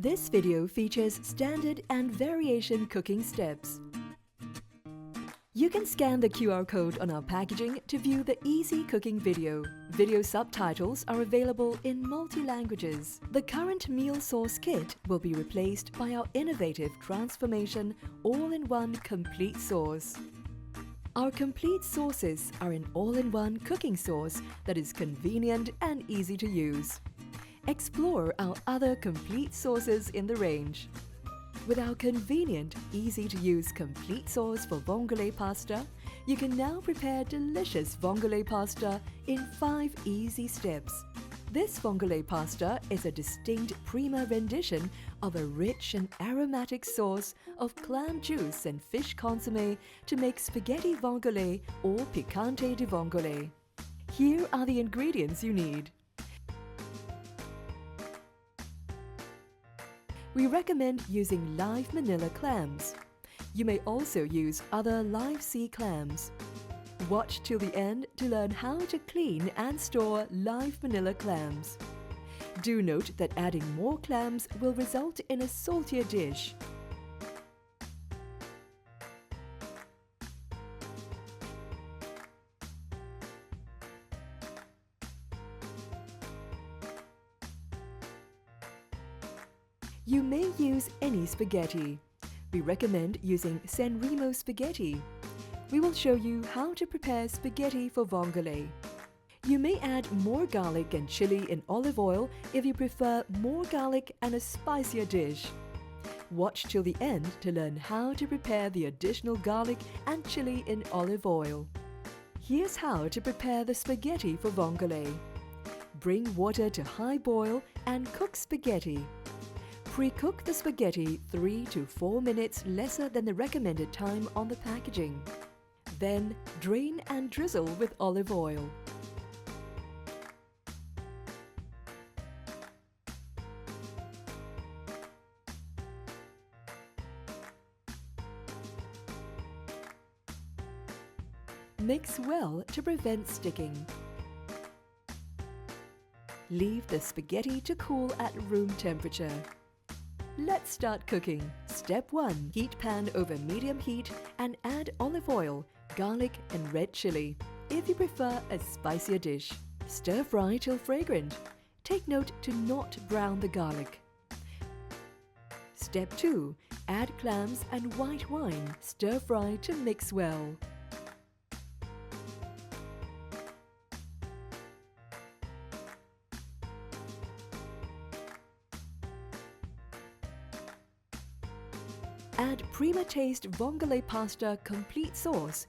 This video features standard and variation cooking steps. You can scan the QR code on our packaging to view the easy cooking video. Video subtitles are available in multi-languages. The current meal sauce kit will be replaced by our innovative transformation all-in-one complete sauce. Our complete sauces are an all-in-one cooking sauce that is convenient and easy to use. Explore our other complete sauces in the range. With our convenient, easy-to-use complete sauce for Vongole pasta, you can now prepare delicious Vongole pasta in 5 easy steps. This Vongole pasta is a distinct Prima rendition of a rich and aromatic sauce of clam juice and fish consommé to make spaghetti Vongole or picante di Vongole. Here are the ingredients you need. We recommend using live Manila clams. You may also use other live sea clams. Watch till the end to learn how to clean and store live Manila clams. Do note that adding more clams will result in a saltier dish. You may use any spaghetti. We recommend using San Remo spaghetti. We will show you how to prepare spaghetti for Vongole. You may add more garlic and chili in olive oil if you prefer more garlic and a spicier dish. Watch till the end to learn how to prepare the additional garlic and chili in olive oil. Here's how to prepare the spaghetti for Vongole. Bring water to high boil and cook spaghetti. Pre-cook the spaghetti 3 to 4 minutes lesser than the recommended time on the packaging. Then drain and drizzle with olive oil. Mix well to prevent sticking. Leave the spaghetti to cool at room temperature. Let's start cooking. Step 1. Heat pan over medium heat and add olive oil, garlic and red chili. If you prefer a spicier dish, stir fry till fragrant. Take note to not brown the garlic. Step 2. Add clams and white wine. Stir fry to mix well. Add Prima Taste Vongole Pasta Complete Sauce.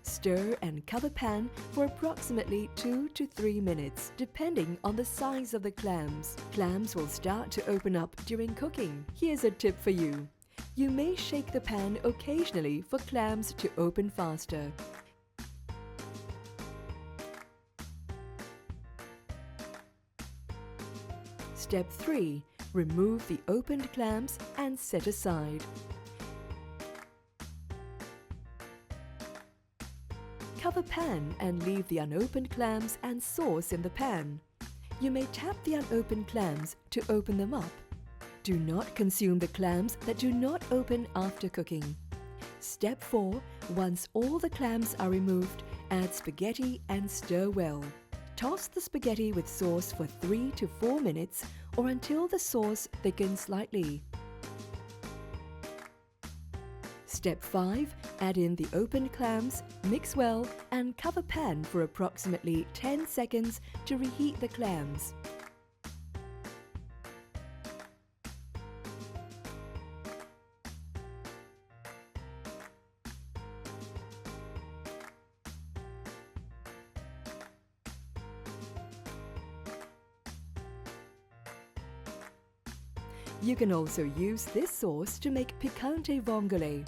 Stir and cover pan for approximately 2 to 3 minutes, depending on the size of the clams. Clams will start to open up during cooking. Here's a tip for you. You may shake the pan occasionally for clams to open faster. Step 3. Remove the opened clams and set aside. Cover pan and leave the unopened clams and sauce in the pan. You may tap the unopened clams to open them up. Do not consume the clams that do not open after cooking. Step 4. Once all the clams are removed, add spaghetti and stir well. Toss the spaghetti with sauce for 3 to 4 minutes or until the sauce thickens slightly. Step 5. Add in the opened clams, mix well and cover pan for approximately 10 seconds to reheat the clams. You can also use this sauce to make picante Vongole.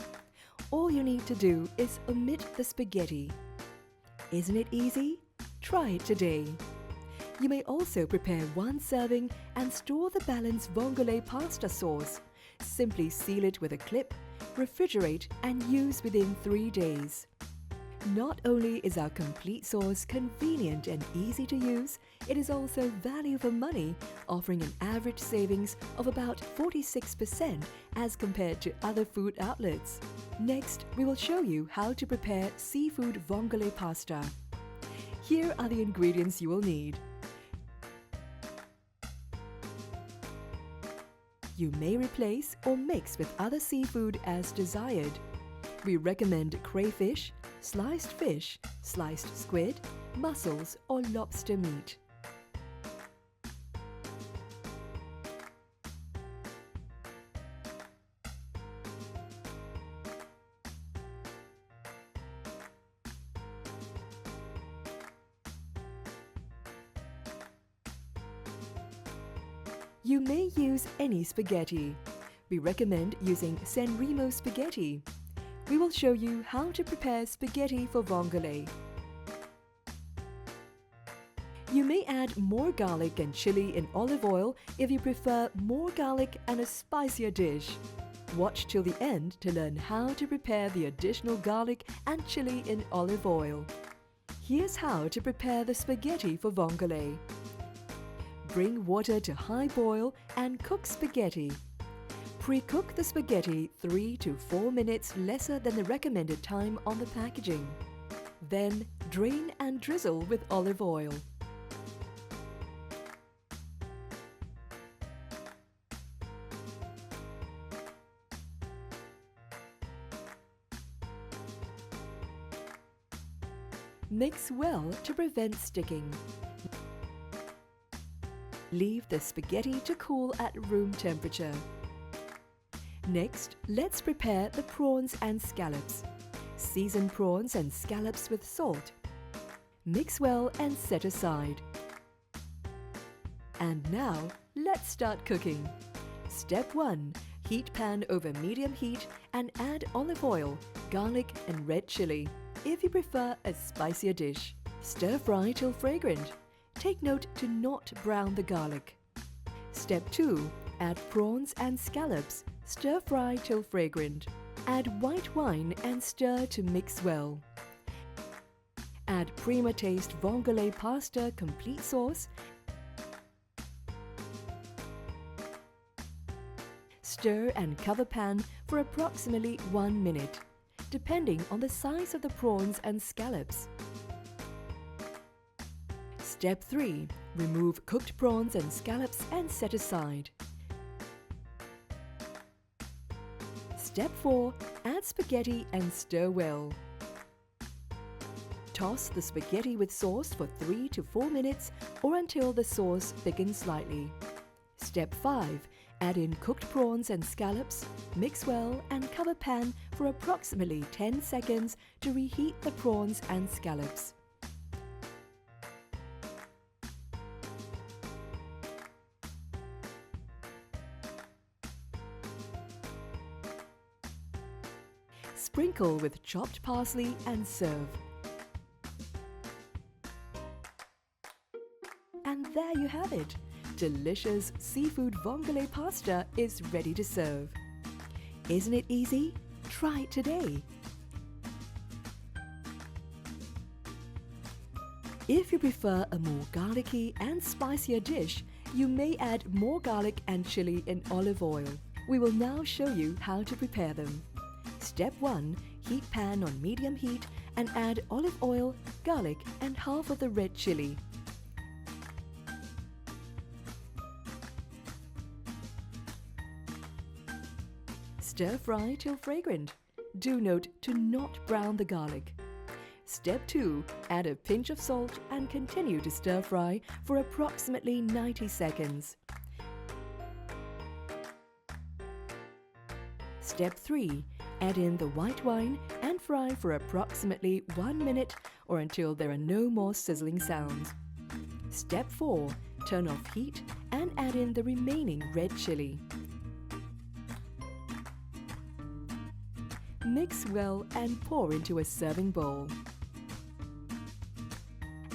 All you need to do is omit the spaghetti. Isn't it easy? Try it today. You may also prepare 1 serving and store the balanced Vongole pasta sauce. Simply seal it with a clip, refrigerate and use within 3 days. Not only is our complete sauce convenient and easy to use, it is also value for money, offering an average savings of about 46% as compared to other food outlets. Next, we will show you how to prepare seafood vongole pasta. Here are the ingredients you will need. You may replace or mix with other seafood as desired. We recommend crayfish, sliced fish, sliced squid, mussels or lobster meat. You may use any spaghetti. We recommend using San Remo spaghetti. We will show you how to prepare spaghetti for vongole. You may add more garlic and chili in olive oil if you prefer more garlic and a spicier dish. Watch till the end to learn how to prepare the additional garlic and chili in olive oil. Here's how to prepare the spaghetti for vongole. Bring water to high boil and cook spaghetti. Pre-cook the spaghetti 3 to 4 minutes lesser than the recommended time on the packaging. Then drain and drizzle with olive oil. Mix well to prevent sticking. Leave the spaghetti to cool at room temperature. Next, let's prepare the prawns and scallops. Season prawns and scallops with salt. Mix well and set aside. And now, let's start cooking. Step 1. Heat pan over medium heat and add olive oil, garlic and red chili. If you prefer a spicier dish, stir fry till fragrant. Take note to not brown the garlic. Step 2. Add prawns and scallops. Stir fry till fragrant. Add white wine and stir to mix well. Add Prima taste vongole pasta complete sauce. Stir and cover pan for approximately 1 minute, depending on the size of the prawns and scallops. Step 3. Remove cooked prawns and scallops and set aside. Step 4. Add spaghetti and stir well. Toss the spaghetti with sauce for 3 to 4 minutes or until the sauce thickens slightly. Step 5. Add in cooked prawns and scallops, mix well and cover pan for approximately 10 seconds to reheat the prawns and scallops. Sprinkle with chopped parsley and serve. And there you have it! Delicious seafood vongole pasta is ready to serve. Isn't it easy? Try it today! If you prefer a more garlicky and spicier dish, you may add more garlic and chili in olive oil. We will now show you how to prepare them. Step 1. Heat pan on medium heat and add olive oil, garlic and half of the red chili. Stir fry till fragrant. Do note to not brown the garlic. Step 2. Add a pinch of salt and continue to stir fry for approximately 90 seconds. Step 3. Add in the white wine and fry for approximately 1 minute or until there are no more sizzling sounds. Step 4. Turn off heat and add in the remaining red chili. Mix well and pour into a serving bowl.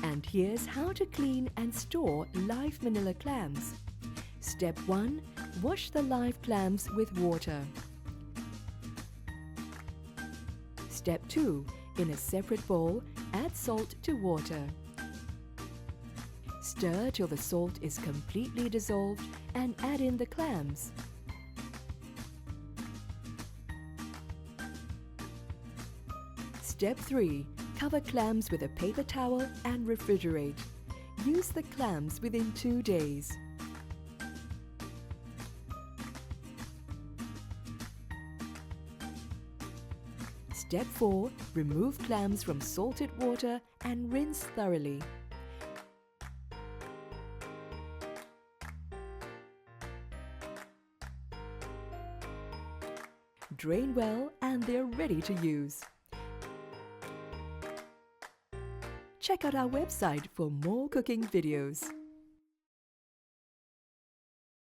And here's how to clean and store live Manila clams. Step 1. Wash the live clams with water. Step 2. In a separate bowl, add salt to water. Stir till the salt is completely dissolved and add in the clams. Step 3. Cover clams with a paper towel and refrigerate. Use the clams within 2 days. Step 4. Remove clams from salted water and rinse thoroughly. Drain well and they're ready to use. Check out our website for more cooking videos.